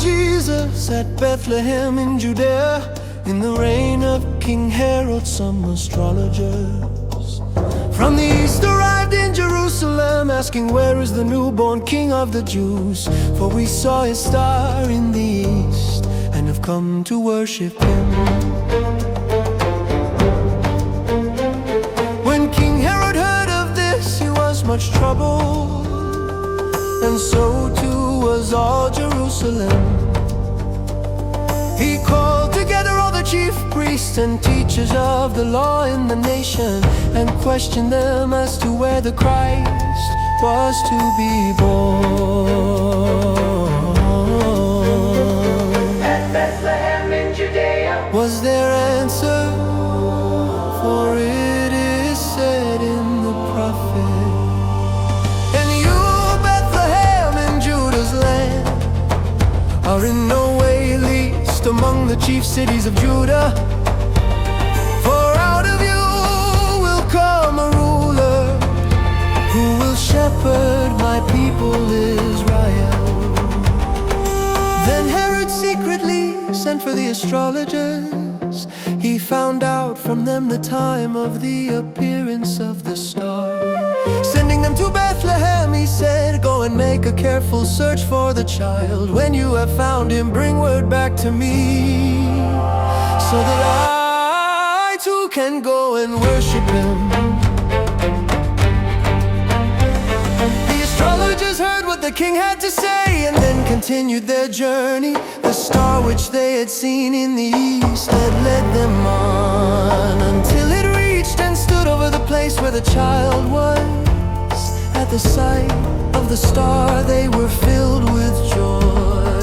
Jesus at Bethlehem in Judea, in the reign of King Herod. Some astrologers from the east arrived in Jerusalem, asking, where is the newborn King of the Jews? For we saw his star in the east, and have come to worship him. When King Herod heard of this, he was much troubled, and so too was all Jerusalem. He called together all the chief priests and teachers of the law in the nation, and questioned them as to where the Christ was to be born. At Bethlehem in Judea Was their answer, for it is said in the prophet, and you, Bethlehem in Judah's land, are in no way least among the chief cities of Judah. For out of you will come a ruler who will shepherd my people Israel. Then Herod secretly sent for the astrologers. He found out from them the time of the appearance of the star. Sending them to Bethlehem, he said, go and make a careful search for the child. When you have found him, bring word back to me, so that I too can go and worship him. The astrologers heard what the king had to say, and then continued their journey. The star which they had seen in the east had led them on, until it reached and stood over the place where the child was. At the sight of the star, they were filled with joy.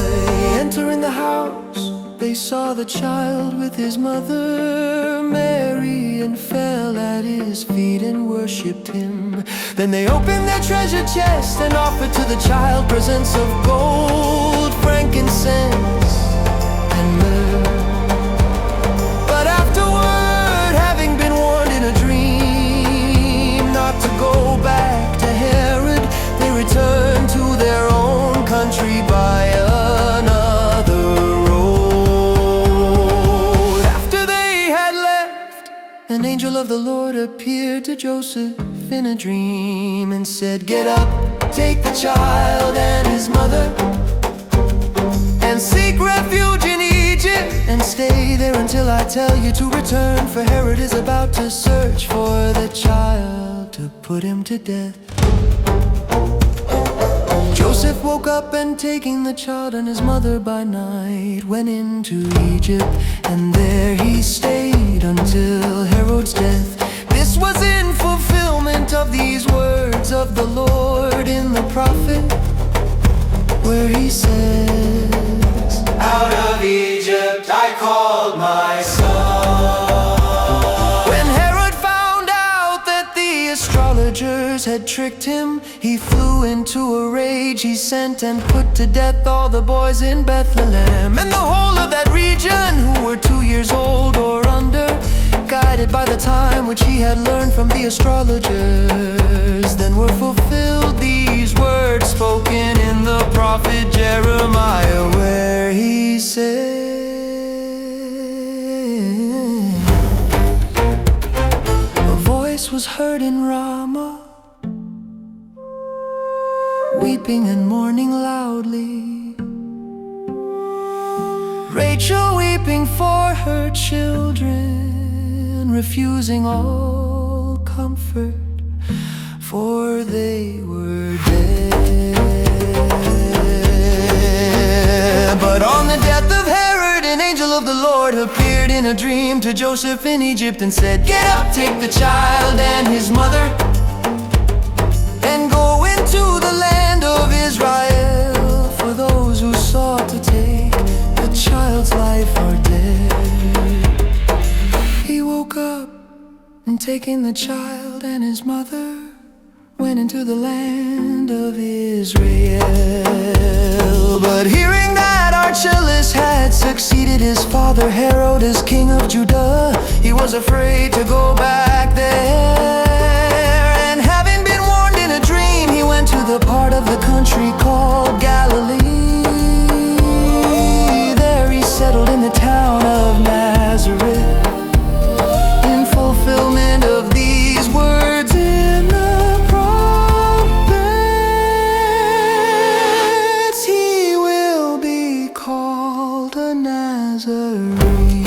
Entering the house, they saw the child with his mother Mary, and fell at his feet and worshipped him. Then they opened their treasure chest and offered to the child presents of gold, frankincense, and myrrh. But afterward, having been warned in a dream not to go back to Herod, they returned to their own country by another road. After they had left, an angel of the Lord appeared to Joseph in a dream, and said, get up, take the child and his mother, and seek refuge in Egypt, and stay there until I tell you to return. For Herod is about to search for the child to put him to death. Joseph woke up, and taking the child and his mother by night, went into Egypt, and there he stayed until Herod's death. This was in fulfillment of these words of the Lord in the prophet, where he says, out of Egypt I called my son. When Herod found out that the astrologers had tricked him, he flew into a rage. He sent and put to death all the boys in Bethlehem and the whole of that region who were 2 years old or under, guided by the time which he had learned from the astrologers. Then were fulfilled these words spoken in the prophet Jeremiah, where he said, a voice was heard in Ramah, weeping and mourning loudly, Rachel weeping for her children, refusing all comfort, for they were dead. But on the death of Herod, an angel of the Lord appeared in a dream to Joseph in Egypt, and said, get up, take the child and his mother, and go into the land of Israel, for those who sought to take the child's life are dead. He woke up, and taking the child and his mother, went into the land of Israel. But hearing that Archelaus had succeeded his father Herod as king of Judah, he was afraid to go back there. And having been warned in a dream, he went to the part of the country called Galilee. Nazarene.